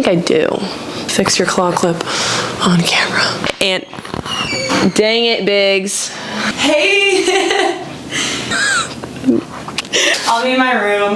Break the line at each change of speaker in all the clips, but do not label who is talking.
think I do. Fix your claw clip on camera. And dang it, Biggs.
Hey! I'll be in my room.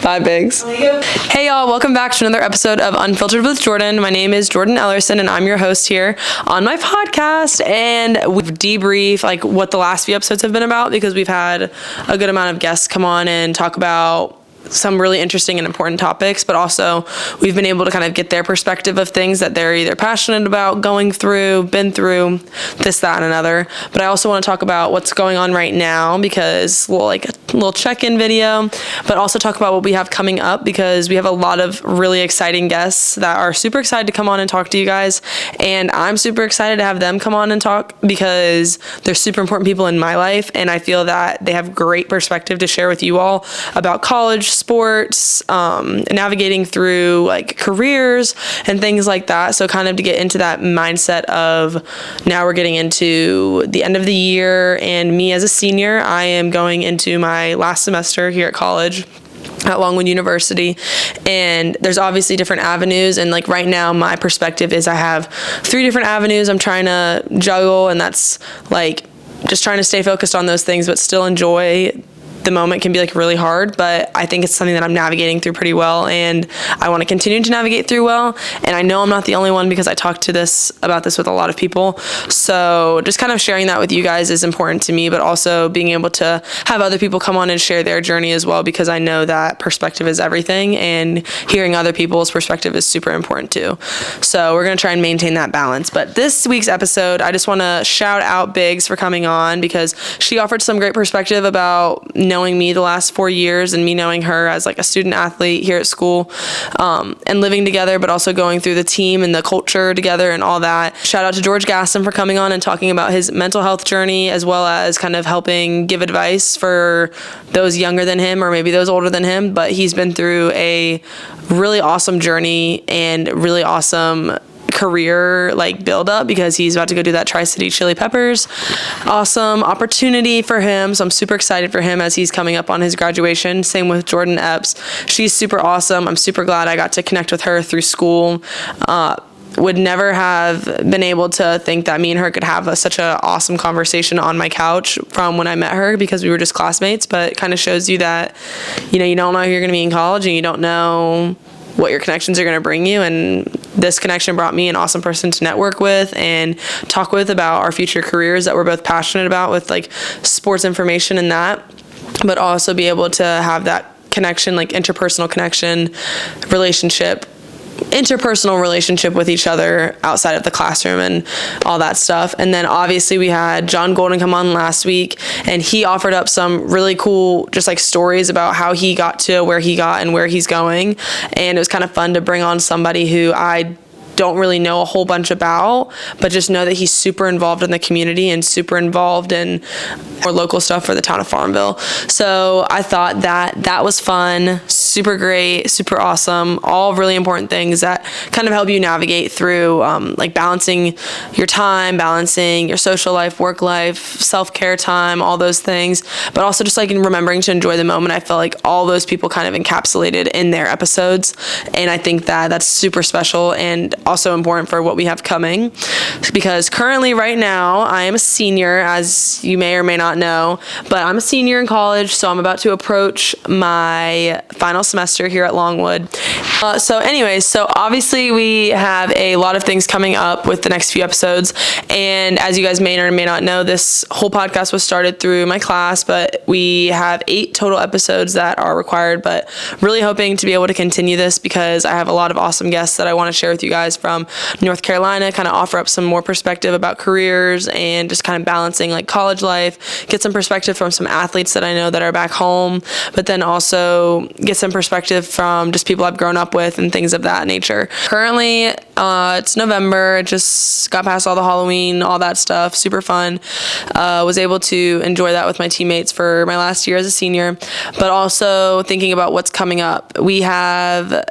Bye, Biggs. Hey, y'all. Welcome back to another episode of Unfiltered with Jordan. My name is Jordan Ellerson, and I'm your host here on my podcast. And we've debriefed like what the last few episodes have been about because we've had a good amount of guests come on and talk about some really interesting and important topics, but also we've been able to kind of get their perspective of things that they're either passionate about, going through, been through, this, that, and another. But I also want to talk about what's going on right now because a little check-in video, but also talk about what we have coming up because we have a lot of really exciting guests that are super excited to come on and talk to you guys. And I'm super excited to have them come on and talk because they're super important people in my life. And I feel that they have great perspective to share with you all about college, sports, navigating through like careers and things like that. So kind of to get into that mindset of now we're getting into the end of the year, and me as a senior, I am going into my last semester here at college at Longwood University, and there's obviously different avenues, and like right now my perspective is I have 3 different avenues I'm trying to juggle, and that's like just trying to stay focused on those things but still enjoy the moment. Can be like really hard, but I think it's something that I'm navigating through pretty well, and I want to continue to navigate through well. And I know I'm not the only one because I talked about this with a lot of people. So just kind of sharing that with you guys is important to me, but also being able to have other people come on and share their journey as well, because I know that perspective is everything, and hearing other people's perspective is super important too. So we're going to try and maintain that balance. But this week's episode, I just want to shout out Biggs for coming on because she offered some great perspective about knowing me the last 4 years and me knowing her as like a student athlete here at school, and living together, but also going through the team and the culture together and all that. Shout out to George Gaston for coming on and talking about his mental health journey, as well as kind of helping give advice for those younger than him or maybe those older than him. But he's been through a really awesome journey and really awesome career like build up because he's about to go do that Tri-City Chili Peppers. Awesome opportunity for him. So I'm super excited for him as he's coming up on his graduation. Same with Jordan Epps. She's super awesome. I'm super glad I got to connect with her through school. Would never have been able to think that me and her could have such an awesome conversation on my couch from when I met her because we were just classmates, but it kind of shows you that, you don't know who you're going to be in college, and you don't know what your connections are going to bring you. And this connection brought me an awesome person to network with and talk with about our future careers that we're both passionate about with like sports information and that, but also be able to have that connection, like interpersonal relationship with each other outside of the classroom and all that stuff. And then obviously we had John Golden come on last week, and he offered up some really cool just like stories about how he got to where he got and where he's going. And it was kind of fun to bring on somebody who I don't really know a whole bunch about, but just know that he's super involved in the community and super involved in more local stuff for the town of Farmville. So I thought that was fun, super great, super awesome, all really important things that kind of help you navigate through like balancing your time, balancing your social life, work life, self-care time, all those things, but also just like remembering to enjoy the moment. I felt like all those people kind of encapsulated in their episodes, and I think that that's super special and also important for what we have coming, because currently right now I am a senior, as you may or may not know, but I'm a senior in college, so I'm about to approach my final semester here at Longwood. So obviously we have a lot of things coming up with the next few episodes, and as you guys may or may not know, this whole podcast was started through my class, but we have 8 total episodes that are required, but really hoping to be able to continue this because I have a lot of awesome guests that I want to share with you guys from North Carolina, kind of offer up some more perspective about careers and just kind of balancing like college life, get some perspective from some athletes that I know that are back home, but then also get some perspective from just people I've grown up with and things of that nature. Currently, it's November, just got past all the Halloween, all that stuff, super fun. Was able to enjoy that with my teammates for my last year as a senior, but also thinking about what's coming up. We have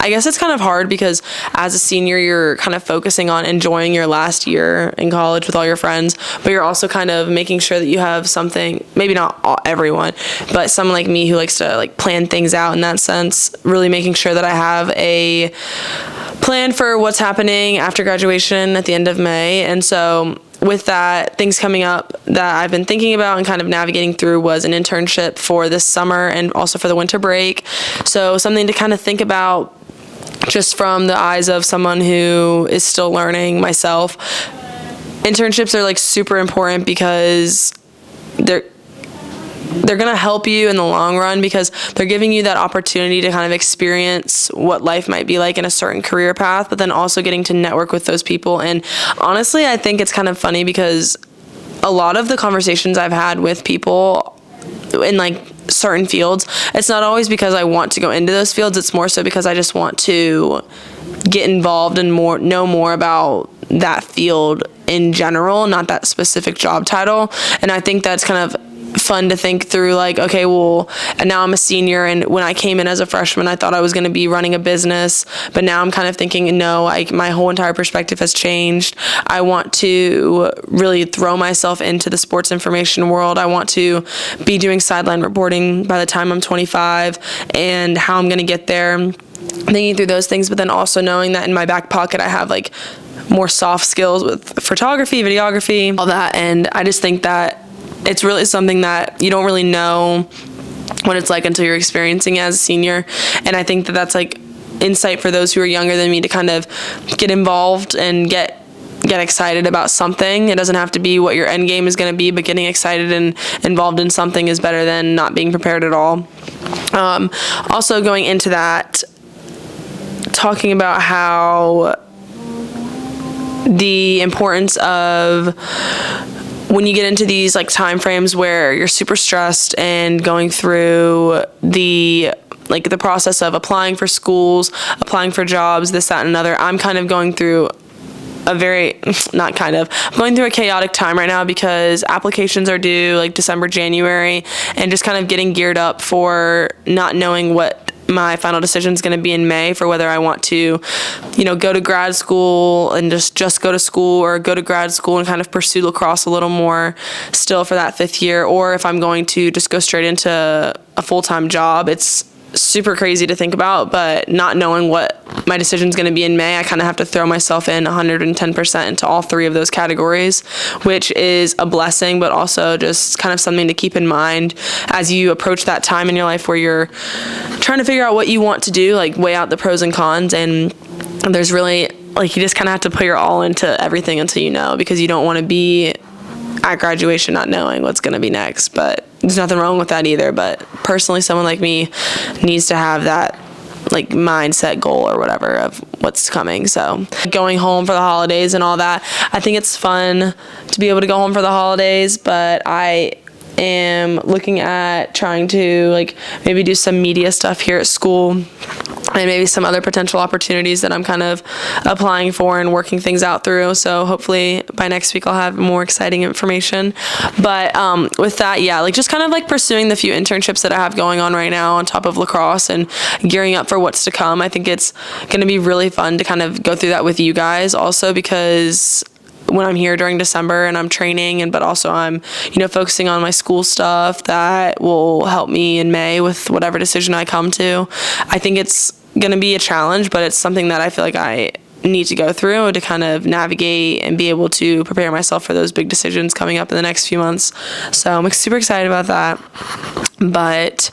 I guess it's kind of hard because as a senior, you're kind of focusing on enjoying your last year in college with all your friends, but you're also kind of making sure that you have something, maybe not everyone, but someone like me who likes to like plan things out in that sense, really making sure that I have a plan for what's happening after graduation at the end of May. And so with that, things coming up that I've been thinking about and kind of navigating through was an internship for this summer and also for the winter break. So something to kind of think about just from the eyes of someone who is still learning myself. Internships are like super important because they're going to help you in the long run because they're giving you that opportunity to kind of experience what life might be like in a certain career path, but then also getting to network with those people. And honestly, I think it's kind of funny because a lot of the conversations I've had with people in like certain fields, it's not always because I want to go into those fields. It's more so because I just want to get involved and know more about that field in general, not that specific job title. And I think that's kind of fun to think through, like, okay, well, and now I'm a senior, and when I came in as a freshman, I thought I was going to be running a business, but now I'm kind of thinking, no, my whole entire perspective has changed. I want to really throw myself into the sports information world. I want to be doing sideline reporting by the time I'm 25, and how I'm going to get there, thinking through those things, but then also knowing that in my back pocket, I have like more soft skills with photography, videography, all that. And I just think that it's really something that you don't really know what it's like until you're experiencing it as a senior. And I think that that's like insight for those who are younger than me to kind of get involved and get excited about something. It doesn't have to be what your end game is going to be, but getting excited and involved in something is better than not being prepared at all. Also going into that, talking about how the importance of when you get into these like time frames where you're super stressed and going through the process of applying for schools, applying for jobs, this, that, and another. I'm kind of going through I'm going through a chaotic time right now because applications are due like December, January, and just kind of getting geared up for not knowing what my final decision is going to be in May for whether I want to, go to grad school and just go to school, or go to grad school and kind of pursue lacrosse a little more still for that 5th year, or if I'm going to just go straight into a full-time job. It's super crazy to think about, but not knowing what my decision is going to be in May, I kind of have to throw myself in 110% into all 3 of those categories, which is a blessing, but also just kind of something to keep in mind as you approach that time in your life where you're trying to figure out what you want to do, like weigh out the pros and cons. And there's really, like, you just kind of have to put your all into everything until you know, because you don't want to be at graduation not knowing what's going to be next. But there's nothing wrong with that either. But personally, someone like me needs to have that like mindset goal or whatever of what's coming. So going home for the holidays and all that, I think it's fun to be able to go home for the holidays, but I am looking at trying to like maybe do some media stuff here at school, and maybe some other potential opportunities that I'm kind of applying for and working things out through. So hopefully by next week I'll have more exciting information. But with that, yeah, like just kind of like pursuing the few internships that I have going on right now on top of lacrosse and gearing up for what's to come. I think it's going to be really fun to kind of go through that with you guys also, because when I'm here during December and I'm training, but also I'm, focusing on my school stuff that will help me in May with whatever decision I come to. I think it's going to be a challenge, but it's something that I feel like I need to go through to kind of navigate and be able to prepare myself for those big decisions coming up in the next few months. So I'm super excited about that. But,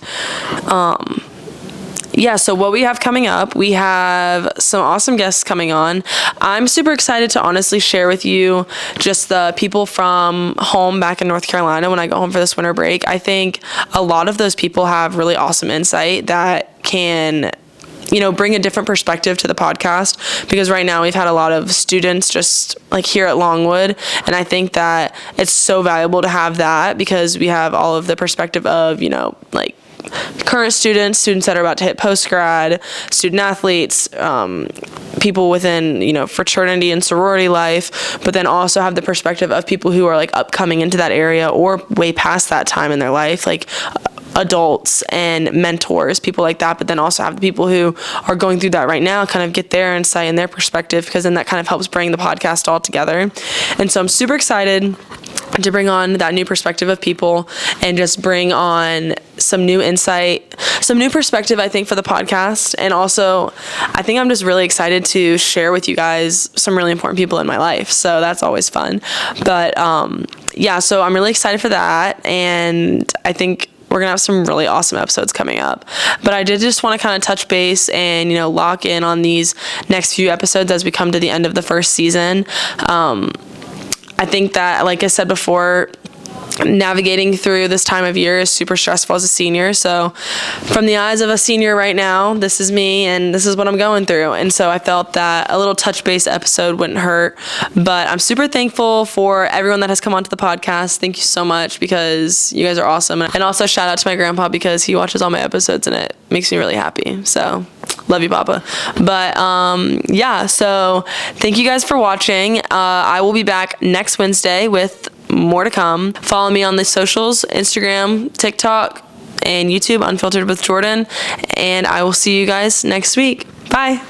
yeah, so what we have coming up, we have some awesome guests coming on. I'm super excited to honestly share with you just the people from home back in North Carolina when I go home for this winter break. I think a lot of those people have really awesome insight that can bring a different perspective to the podcast, because right now we've had a lot of students just like here at Longwood, and I think that it's so valuable to have that because we have all of the perspective of, like current students that are about to hit post-grad, student athletes, people within, fraternity and sorority life, but then also have the perspective of people who are like upcoming into that area or way past that time in their life, like adults and mentors, people like that, but then also have the people who are going through that right now kind of get their insight and their perspective, because then that kind of helps bring the podcast all together. And so I'm super excited to bring on that new perspective of people and just bring on some new insight, some new perspective, I think, for the podcast. And also, I think I'm just really excited to share with you guys some really important people in my life. So that's always fun. But yeah, so I'm really excited for that. And I think we're going to have some really awesome episodes coming up. But I did just want to kind of touch base and, lock in on these next few episodes as we come to the end of the first season. I think that, like I said before, navigating through this time of year is super stressful as a senior. So from the eyes of a senior right now, this is me and this is what I'm going through. And so I felt that a little touch base episode wouldn't hurt. But I'm super thankful for everyone that has come onto the podcast. Thank you so much, because you guys are awesome. And also shout out to my grandpa, because he watches all my episodes and it makes me really happy. So love you, Papa. But yeah, so thank you guys for watching. I will be back next Wednesday with more to come. Follow me on the socials, Instagram, TikTok, and YouTube, Unfiltered with Jordan. And I will see you guys next week. Bye.